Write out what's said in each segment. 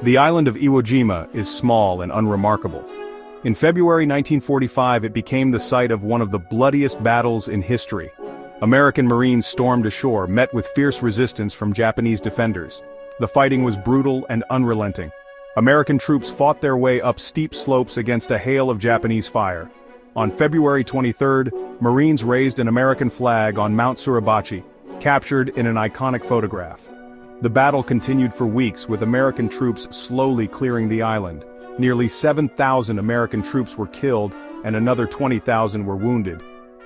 The island of Iwo Jima is small and unremarkable. In February 1945 it became the site of one of the bloodiest battles in history. American Marines stormed ashore, met with fierce resistance from Japanese defenders. The fighting was brutal and unrelenting. American troops fought their way up steep slopes against a hail of Japanese fire. On February 23, Marines raised an American flag on Mount Suribachi, captured in an iconic photograph. The battle continued for weeks, with American troops slowly clearing the island. Nearly 7,000 American troops were killed, and another 20,000 were wounded.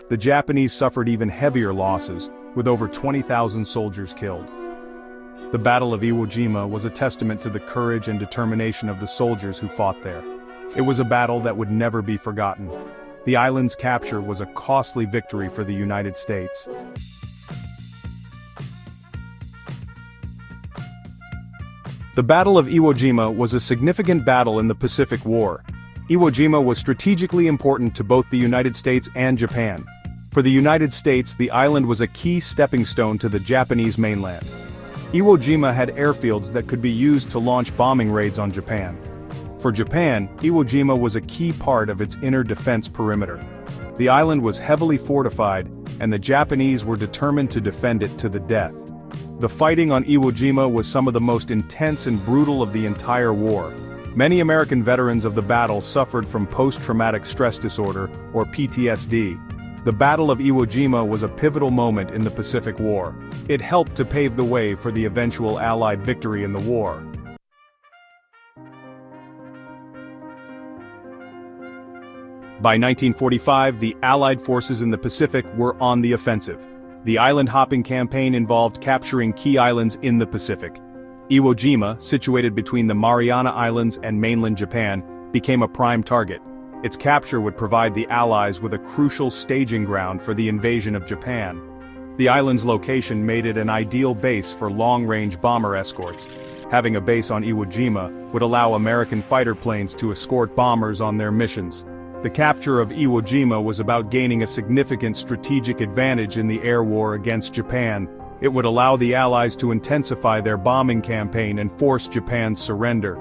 The Japanese suffered even heavier losses, with over 20,000 soldiers killed. The Battle of Iwo Jima was a testament to the courage and determination of the soldiers who fought there. It was a battle that would never be forgotten. The island's capture was a costly victory for the United States. The Battle of Iwo Jima was a significant battle in the Pacific War. Iwo Jima was strategically important to both the United States and Japan. For the United States, the island was a key stepping stone to the Japanese mainland. Iwo Jima had airfields that could be used to launch bombing raids on Japan. For Japan, Iwo Jima was a key part of its inner defense perimeter. The island was heavily fortified, and the Japanese were determined to defend it to the death. The fighting on Iwo Jima was some of the most intense and brutal of the entire war. Many American veterans of the battle suffered from post-traumatic stress disorder, or PTSD. The Battle of Iwo Jima was a pivotal moment in the Pacific War. It helped to pave the way for the eventual Allied victory in the war. By 1945, the Allied forces in the Pacific were on the offensive. The island-hopping campaign involved capturing key islands in the Pacific. Iwo Jima, situated between the Mariana Islands and mainland Japan, became a prime target. Its capture would provide the Allies with a crucial staging ground for the invasion of Japan. The island's location made it an ideal base for long-range bomber escorts. Having a base on Iwo Jima would allow American fighter planes to escort bombers on their missions. The capture of Iwo Jima was about gaining a significant strategic advantage in the air war against Japan. It would allow the Allies to intensify their bombing campaign and force Japan's surrender.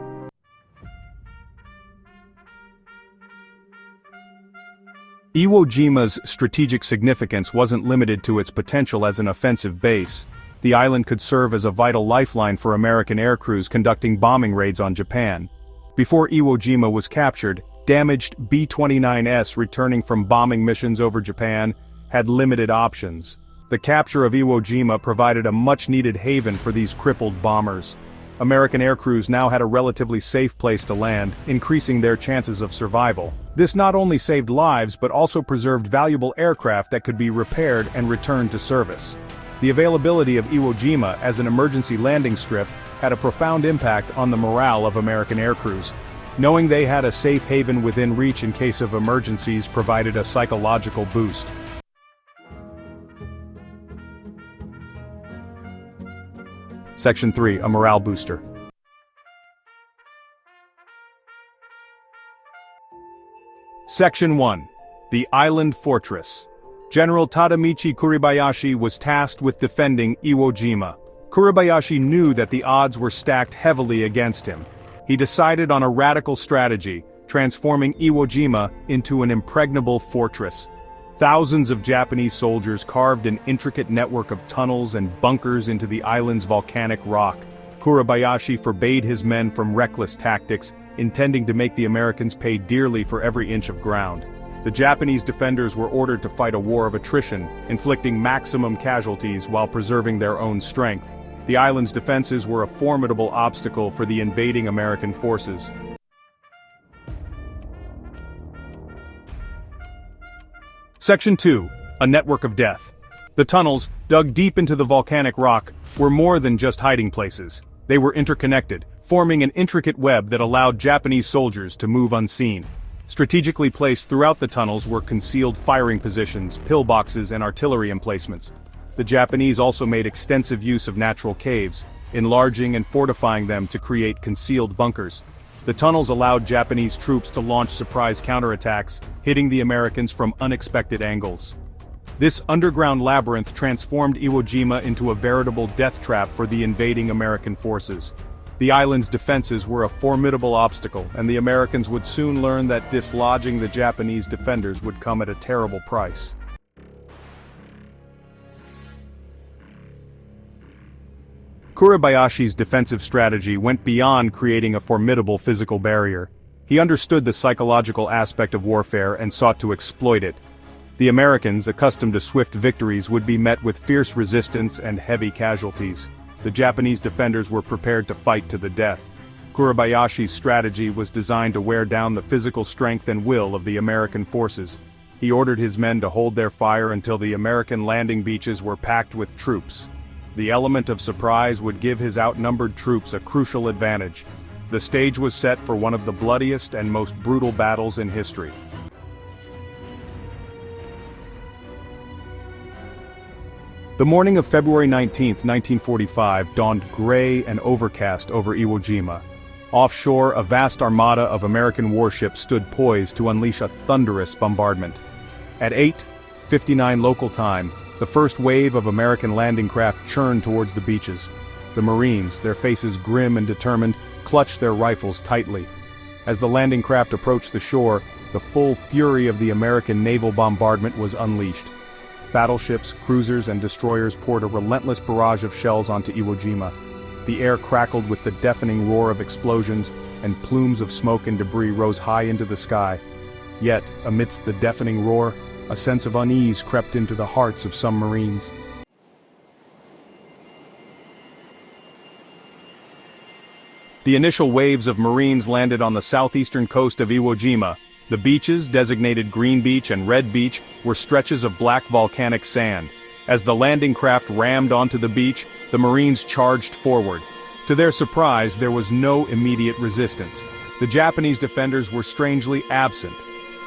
Iwo Jima's strategic significance wasn't limited to its potential as an offensive base. The island could serve as a vital lifeline for American aircrews conducting bombing raids on Japan. Before Iwo Jima was captured, damaged B-29s returning from bombing missions over Japan had limited options. The capture of Iwo Jima provided a much-needed haven for these crippled bombers. American aircrews now had a relatively safe place to land, increasing their chances of survival. This not only saved lives but also preserved valuable aircraft that could be repaired and returned to service. The availability of Iwo Jima as an emergency landing strip had a profound impact on the morale of American aircrews. Knowing they had a safe haven within reach in case of emergencies provided a psychological boost. Section 3, a morale booster. Section 1. The Island Fortress. General Tadamichi Kuribayashi was tasked with defending Iwo Jima. Kuribayashi knew that the odds were stacked heavily against him. He decided on a radical strategy, transforming Iwo Jima into an impregnable fortress. Thousands of Japanese soldiers carved an intricate network of tunnels and bunkers into the island's volcanic rock. Kuribayashi forbade his men from reckless tactics, intending to make the Americans pay dearly for every inch of ground. The Japanese defenders were ordered to fight a war of attrition, inflicting maximum casualties while preserving their own strength. The island's defenses were a formidable obstacle for the invading American forces. Section 2. A network of death. The tunnels, dug deep into the volcanic rock, were more than just hiding places. They were interconnected, forming an intricate web that allowed Japanese soldiers to move unseen. Strategically placed throughout the tunnels were concealed firing positions, pillboxes, and artillery emplacements. The Japanese also made extensive use of natural caves, enlarging and fortifying them to create concealed bunkers. The tunnels allowed Japanese troops to launch surprise counterattacks, hitting the Americans from unexpected angles. This underground labyrinth transformed Iwo Jima into a veritable death trap for the invading American forces. The island's defenses were a formidable obstacle, and the Americans would soon learn that dislodging the Japanese defenders would come at a terrible price. Kuribayashi's defensive strategy went beyond creating a formidable physical barrier. He understood the psychological aspect of warfare and sought to exploit it. The Americans, accustomed to swift victories, would be met with fierce resistance and heavy casualties. The Japanese defenders were prepared to fight to the death. Kuribayashi's strategy was designed to wear down the physical strength and will of the American forces. He ordered his men to hold their fire until the American landing beaches were packed with troops. The element of surprise would give his outnumbered troops a crucial advantage. The stage was set for one of the bloodiest and most brutal battles in history. The morning of February 19, 1945 dawned gray and overcast over Iwo Jima. Offshore, a vast armada of American warships stood poised to unleash a thunderous bombardment. At 8:59 local time, the first wave of American landing craft churned towards the beaches. The Marines, their faces grim and determined, clutched their rifles tightly. As the landing craft approached the shore, the full fury of the American naval bombardment was unleashed. Battleships, cruisers, and destroyers poured a relentless barrage of shells onto Iwo Jima. The air crackled with the deafening roar of explosions, and plumes of smoke and debris rose high into the sky. Yet, amidst the deafening roar, a sense of unease crept into the hearts of some Marines. The initial waves of Marines landed on the southeastern coast of Iwo Jima. The beaches, designated Green Beach and Red Beach, were stretches of black volcanic sand. As the landing craft rammed onto the beach, the Marines charged forward. To their surprise, there was no immediate resistance. The Japanese defenders were strangely absent.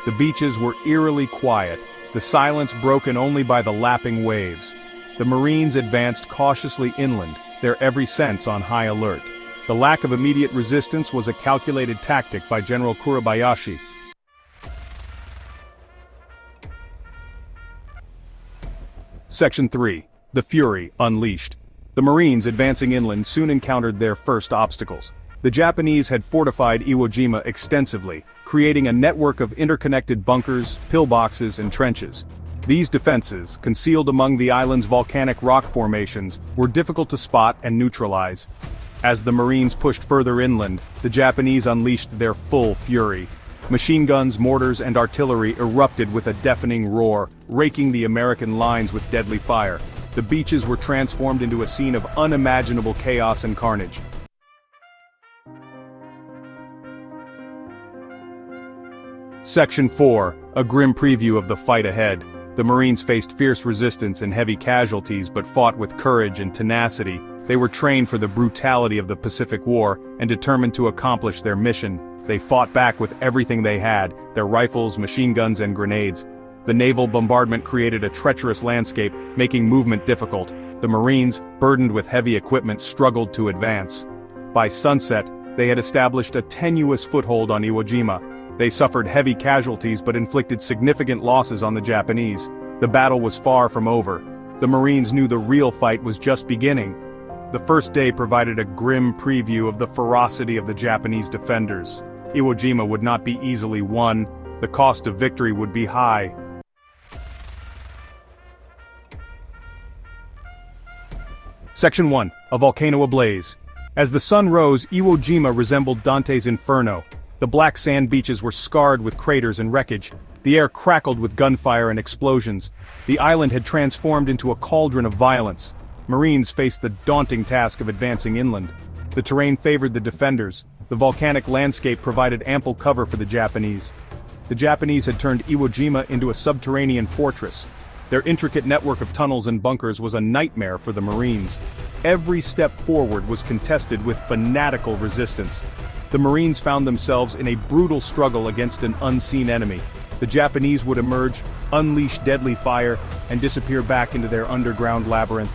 The beaches were eerily quiet, the silence broken only by the lapping waves. The Marines advanced cautiously inland, their every sense on high alert. The lack of immediate resistance was a calculated tactic by General Kuribayashi. Section 3. The Fury Unleashed. The Marines advancing inland soon encountered their first obstacles. The Japanese had fortified Iwo Jima extensively, creating a network of interconnected bunkers, pillboxes, and trenches. These defenses, concealed among the island's volcanic rock formations, were difficult to spot and neutralize. As the Marines pushed further inland, the Japanese unleashed their full fury. Machine guns, mortars, and artillery erupted with a deafening roar, raking the American lines with deadly fire. The beaches were transformed into a scene of unimaginable chaos and carnage. Section 4. A grim preview of the fight ahead. The Marines faced fierce resistance and heavy casualties but fought with courage and tenacity. They were trained for the brutality of the Pacific War and determined to accomplish their mission. They fought back with everything they had, their rifles, machine guns, and grenades. The naval bombardment created a treacherous landscape, making movement difficult. The Marines, burdened with heavy equipment, struggled to advance. By sunset, they had established a tenuous foothold on Iwo Jima. They suffered heavy casualties but inflicted significant losses on the Japanese. The battle was far from over. The Marines knew the real fight was just beginning. The first day provided a grim preview of the ferocity of the Japanese defenders. Iwo Jima would not be easily won. The cost of victory would be high. Section 1. A Volcano Ablaze. As the sun rose, Iwo Jima resembled Dante's Inferno. The black sand beaches were scarred with craters and wreckage. The air crackled with gunfire and explosions. The island had transformed into a cauldron of violence. Marines faced the daunting task of advancing inland. The terrain favored the defenders. The volcanic landscape provided ample cover for the Japanese. The Japanese had turned Iwo Jima into a subterranean fortress. Their intricate network of tunnels and bunkers was a nightmare for the Marines. Every step forward was contested with fanatical resistance. The Marines found themselves in a brutal struggle against an unseen enemy. The Japanese would emerge, unleash deadly fire, and disappear back into their underground labyrinth.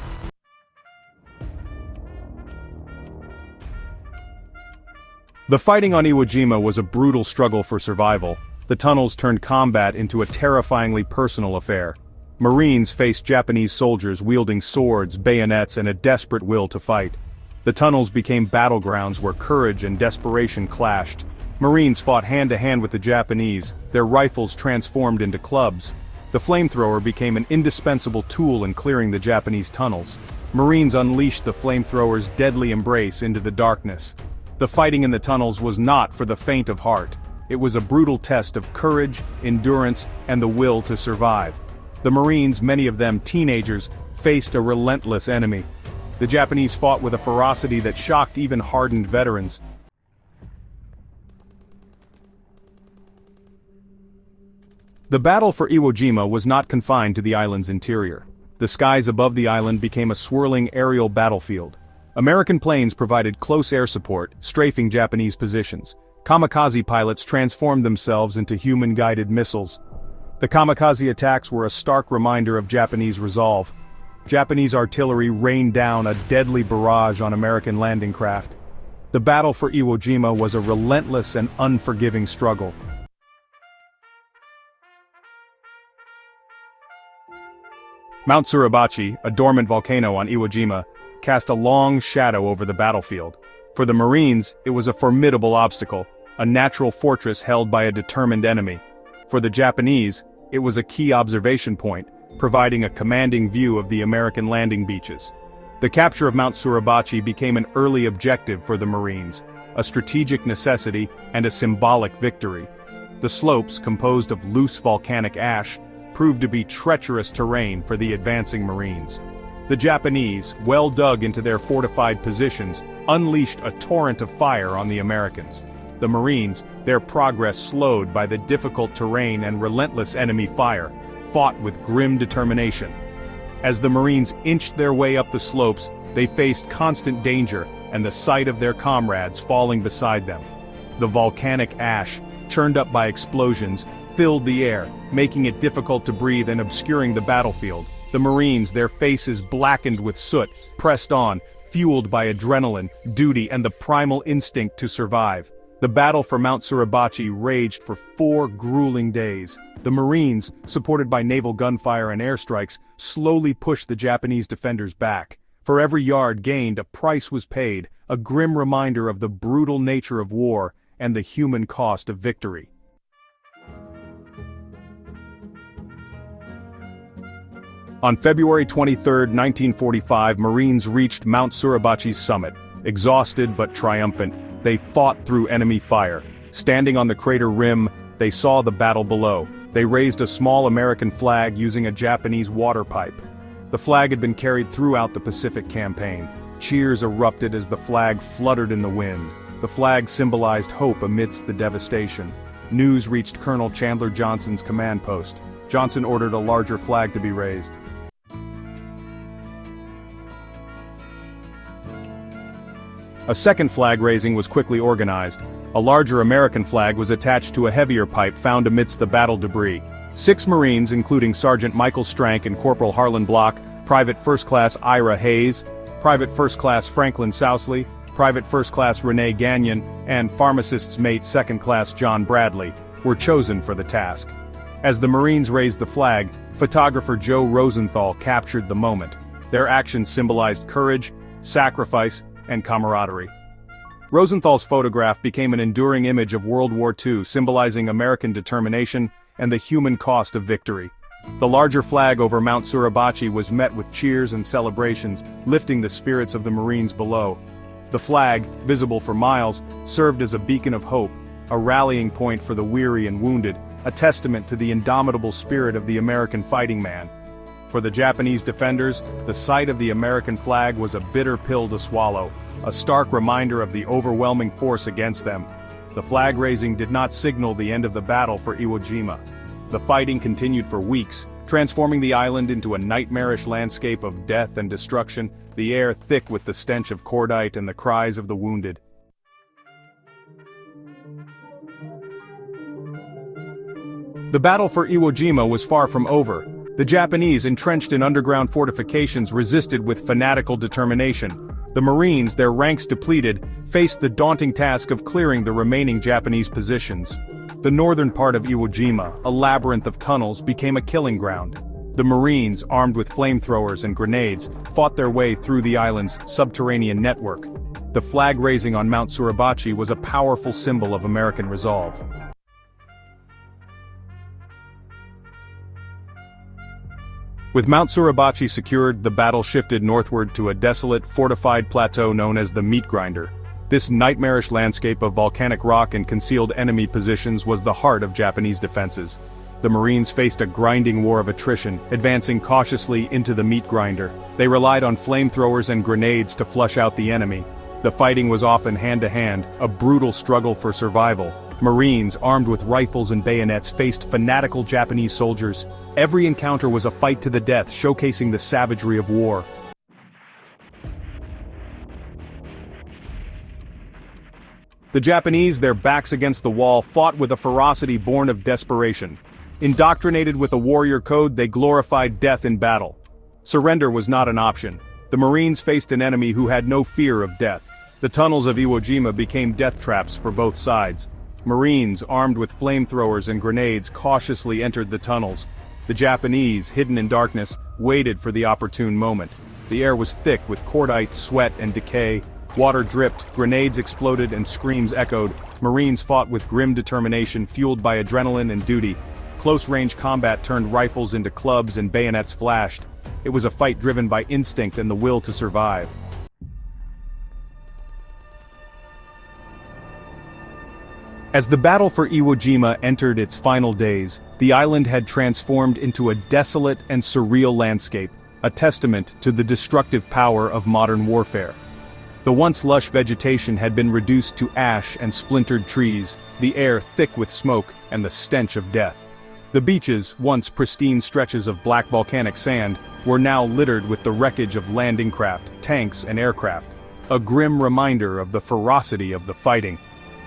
The fighting on Iwo Jima was a brutal struggle for survival. The tunnels turned combat into a terrifyingly personal affair. Marines faced Japanese soldiers wielding swords, bayonets, and a desperate will to fight. The tunnels became battlegrounds where courage and desperation clashed. Marines fought hand-to-hand with the Japanese, their rifles transformed into clubs. The flamethrower became an indispensable tool in clearing the Japanese tunnels. Marines unleashed the flamethrower's deadly embrace into the darkness. The fighting in the tunnels was not for the faint of heart. It was a brutal test of courage, endurance, and the will to survive. The Marines, many of them teenagers, faced a relentless enemy. The Japanese fought with a ferocity that shocked even hardened veterans. The battle for Iwo Jima was not confined to the island's interior. The skies above the island became a swirling aerial battlefield. American planes provided close air support, strafing Japanese positions. Kamikaze pilots transformed themselves into human-guided missiles. The kamikaze attacks were a stark reminder of Japanese resolve. Japanese artillery rained down a deadly barrage on American landing craft. The battle for Iwo Jima was a relentless and unforgiving struggle. Mount Suribachi, a dormant volcano on Iwo Jima, cast a long shadow over the battlefield. For the Marines, it was a formidable obstacle, a natural fortress held by a determined enemy. For the Japanese, it was a key observation point, providing a commanding view of the American landing beaches. The capture of Mount Suribachi became an early objective for the Marines, a strategic necessity and a symbolic victory. The slopes, composed of loose volcanic ash, proved to be treacherous terrain for the advancing Marines. The Japanese, well dug into their fortified positions, unleashed a torrent of fire on the Americans. The Marines, their progress slowed by the difficult terrain and relentless enemy fire, fought with grim determination. As the Marines inched their way up the slopes, they faced constant danger and the sight of their comrades falling beside them. The volcanic ash, churned up by explosions, filled the air, making it difficult to breathe and obscuring the battlefield. The Marines, their faces blackened with soot, pressed on, fueled by adrenaline, duty, and the primal instinct to survive. The battle for Mount Suribachi raged for 4 grueling days. The Marines, supported by naval gunfire and airstrikes, slowly pushed the Japanese defenders back. For every yard gained, a price was paid, a grim reminder of the brutal nature of war and the human cost of victory. On February 23, 1945, Marines reached Mount Suribachi's summit. Exhausted but triumphant, they fought through enemy fire. Standing on the crater rim, they saw the battle below. They raised a small American flag using a Japanese water pipe. The flag had been carried throughout the Pacific campaign. Cheers erupted as the flag fluttered in the wind. The flag symbolized hope amidst the devastation. News reached Colonel Chandler Johnson's command post. Johnson ordered a larger flag to be raised. A second flag raising was quickly organized. A larger American flag was attached to a heavier pipe found amidst the battle debris. 6 Marines, including Sergeant Michael Strank and Corporal Harlan Block, Private First Class Ira Hayes, Private First Class Franklin Sousley, Private First Class Renee Gagnon, and Pharmacist's Mate Second Class John Bradley, were chosen for the task. As the Marines raised the flag, photographer Joe Rosenthal captured the moment. Their actions symbolized courage, sacrifice, and camaraderie. Rosenthal's photograph became an enduring image of World War II, symbolizing American determination and the human cost of victory. The larger flag over Mount Suribachi was met with cheers and celebrations, lifting the spirits of the Marines below. The flag, visible for miles, served as a beacon of hope, a rallying point for the weary and wounded, a testament to the indomitable spirit of the American fighting man. For the Japanese defenders, the sight of the American flag was a bitter pill to swallow, a stark reminder of the overwhelming force against them. The flag raising did not signal the end of the battle for Iwo Jima. The fighting continued for weeks, transforming the island into a nightmarish landscape of death and destruction, the air thick with the stench of cordite and the cries of the wounded. The battle for Iwo Jima was far from over. The Japanese, entrenched in underground fortifications, resisted with fanatical determination. The Marines, their ranks depleted, faced the daunting task of clearing the remaining Japanese positions. The northern part of Iwo Jima, a labyrinth of tunnels, became a killing ground. The Marines, armed with flamethrowers and grenades, fought their way through the island's subterranean network. the flag raising on Mount Suribachi was a powerful symbol of American resolve. With Mount Suribachi secured, the battle shifted northward to a desolate, fortified plateau known as the Meatgrinder. This nightmarish landscape of volcanic rock and concealed enemy positions was the heart of Japanese defenses. The Marines faced a grinding war of attrition, advancing cautiously into the Meatgrinder. They relied on flamethrowers and grenades to flush out the enemy. The fighting was often hand-to-hand, a brutal struggle for survival. Marines, armed with rifles and bayonets, faced fanatical Japanese soldiers. Every encounter was a fight to the death, showcasing the savagery of war. The Japanese, their backs against the wall, fought with a ferocity born of desperation. Indoctrinated with a warrior code, they glorified death in battle. Surrender was not an option. The Marines faced an enemy who had no fear of death. The tunnels of Iwo Jima became death traps for both sides. Marines, armed with flamethrowers and grenades, cautiously entered the tunnels. The Japanese, hidden in darkness, waited for the opportune moment. The air was thick with cordite, sweat, and decay. Water dripped, grenades exploded, and screams echoed. Marines fought with grim determination, fueled by adrenaline and duty. Close-range combat turned rifles into clubs and bayonets flashed. It was a fight driven by instinct and the will to survive. As the battle for Iwo Jima entered its final days, the island had transformed into a desolate and surreal landscape, a testament to the destructive power of modern warfare. The once lush vegetation had been reduced to ash and splintered trees, the air thick with smoke and the stench of death. The beaches, once pristine stretches of black volcanic sand, were now littered with the wreckage of landing craft, tanks, and aircraft, a grim reminder of the ferocity of the fighting.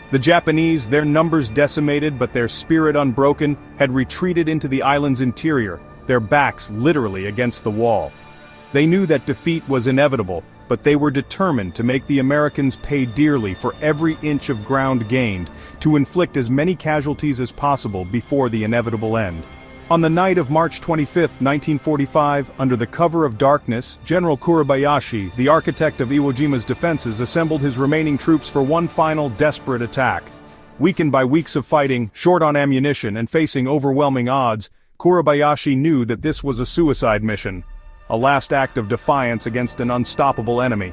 The Japanese, their numbers decimated but their spirit unbroken, had retreated into the island's interior, their backs literally against the wall. They knew that defeat was inevitable, but they were determined to make the Americans pay dearly for every inch of ground gained, to inflict as many casualties as possible before the inevitable end. On the night of March 25, 1945, under the cover of darkness, General Kuribayashi, the architect of Iwo Jima's defenses, assembled his remaining troops for one final desperate attack. Weakened by weeks of fighting, short on ammunition, and facing overwhelming odds, Kuribayashi knew that this was a suicide mission, a last act of defiance against an unstoppable enemy.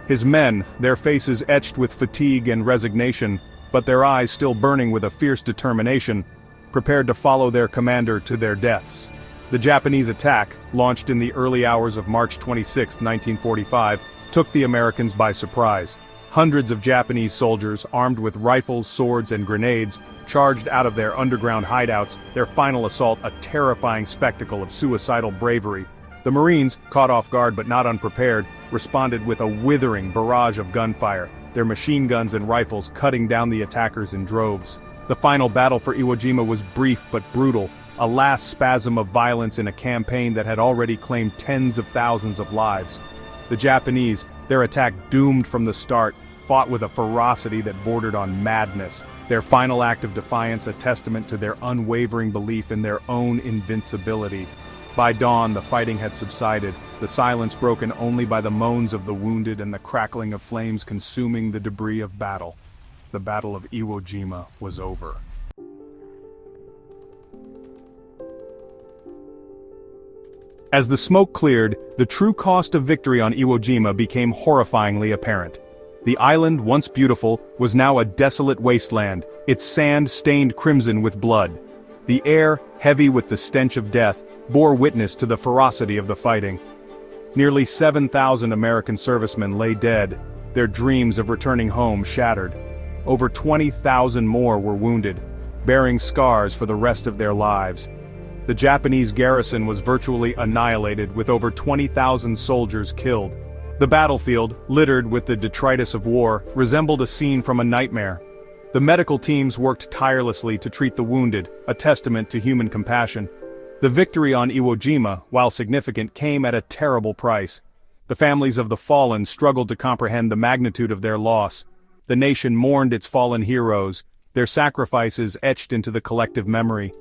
His men, their faces etched with fatigue and resignation, but their eyes still burning with a fierce determination, prepared to follow their commander to their deaths. The Japanese attack, launched in the early hours of March 26, 1945, took the Americans by surprise. Hundreds of Japanese soldiers, armed with rifles, swords, and grenades, charged out of their underground hideouts, their final assault a terrifying spectacle of suicidal bravery. The Marines, caught off guard but not unprepared, responded with a withering barrage of gunfire, their machine guns and rifles cutting down the attackers in droves. The final battle for Iwo Jima was brief but brutal, a last spasm of violence in a campaign that had already claimed tens of thousands of lives. The Japanese, their attack doomed from the start, fought with a ferocity that bordered on madness, their final act of defiance a testament to their unwavering belief in their own invincibility. By dawn, the fighting had subsided, the silence broken only by the moans of the wounded and the crackling of flames consuming the debris of battle. The Battle of Iwo Jima was over. As the smoke cleared, the true cost of victory on Iwo Jima became horrifyingly apparent. The island, once beautiful, was now a desolate wasteland, its sand stained crimson with blood. The air, heavy with the stench of death, bore witness to the ferocity of the fighting. Nearly 7,000 American servicemen lay dead, their dreams of returning home shattered. Over 20,000 more were wounded, bearing scars for the rest of their lives. The Japanese garrison was virtually annihilated with over 20,000 soldiers killed. The battlefield, littered with the detritus of war, resembled a scene from a nightmare. The medical teams worked tirelessly to treat the wounded, a testament to human compassion. The victory on Iwo Jima, while significant, came at a terrible price. The families of the fallen struggled to comprehend the magnitude of their loss. The nation mourned its fallen heroes, their sacrifices etched into the collective memory.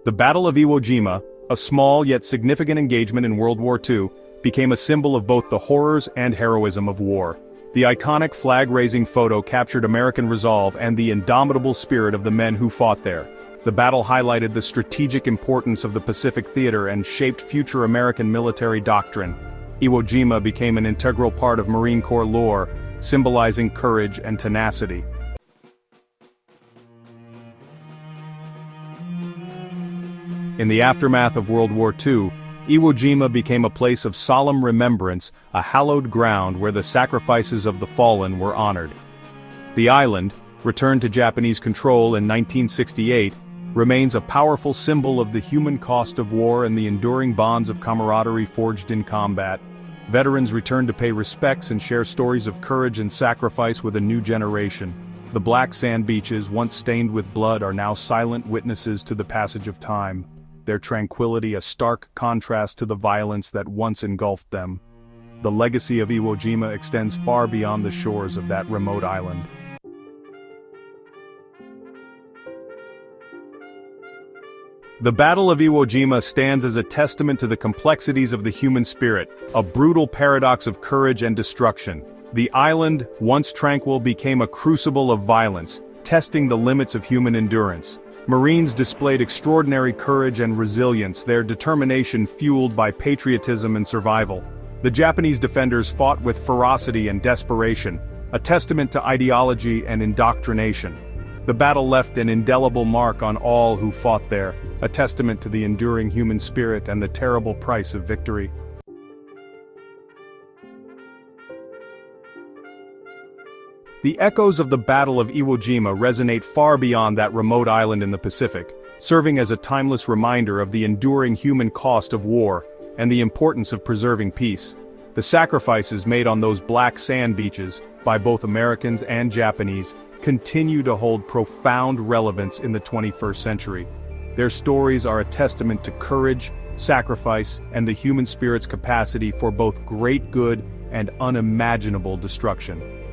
The Battle of Iwo Jima, a small yet significant engagement in World War II, became a symbol of both the horrors and heroism of war. The iconic flag-raising photo captured American resolve and the indomitable spirit of the men who fought there. The battle highlighted the strategic importance of the Pacific Theater and shaped future American military doctrine. Iwo Jima became an integral part of Marine Corps lore, symbolizing courage and tenacity. In the aftermath of World War II, Iwo Jima became a place of solemn remembrance, a hallowed ground where the sacrifices of the fallen were honored. The island, returned to Japanese control in 1968, remains a powerful symbol of the human cost of war and the enduring bonds of camaraderie forged in combat. Veterans return to pay respects and share stories of courage and sacrifice with a new generation. The black sand beaches, once stained with blood, are now silent witnesses to the passage of time, their tranquility a stark contrast to the violence that once engulfed them. The legacy of Iwo Jima extends far beyond the shores of that remote island. The Battle of Iwo Jima stands as a testament to the complexities of the human spirit, a brutal paradox of courage and destruction. The island, once tranquil, became a crucible of violence, testing the limits of human endurance. Marines displayed extraordinary courage and resilience, their determination fueled by patriotism and survival. The Japanese defenders fought with ferocity and desperation, a testament to ideology and indoctrination. The battle left an indelible mark on all who fought there, a testament to the enduring human spirit and the terrible price of victory. The echoes of the Battle of Iwo Jima resonate far beyond that remote island in the Pacific, serving as a timeless reminder of the enduring human cost of war and the importance of preserving peace. The sacrifices made on those black sand beaches, by both Americans and Japanese, continue to hold profound relevance in the 21st century. Their stories are a testament to courage, sacrifice, and the human spirit's capacity for both great good and unimaginable destruction.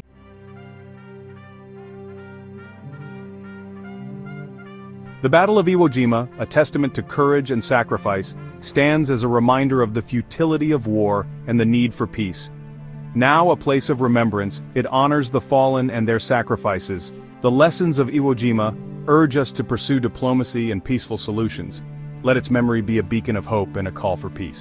The Battle of Iwo Jima, a testament to courage and sacrifice, stands as a reminder of the futility of war and the need for peace. Now a place of remembrance, it honors the fallen and their sacrifices. The lessons of Iwo Jima urge us to pursue diplomacy and peaceful solutions. Let its memory be a beacon of hope and a call for peace.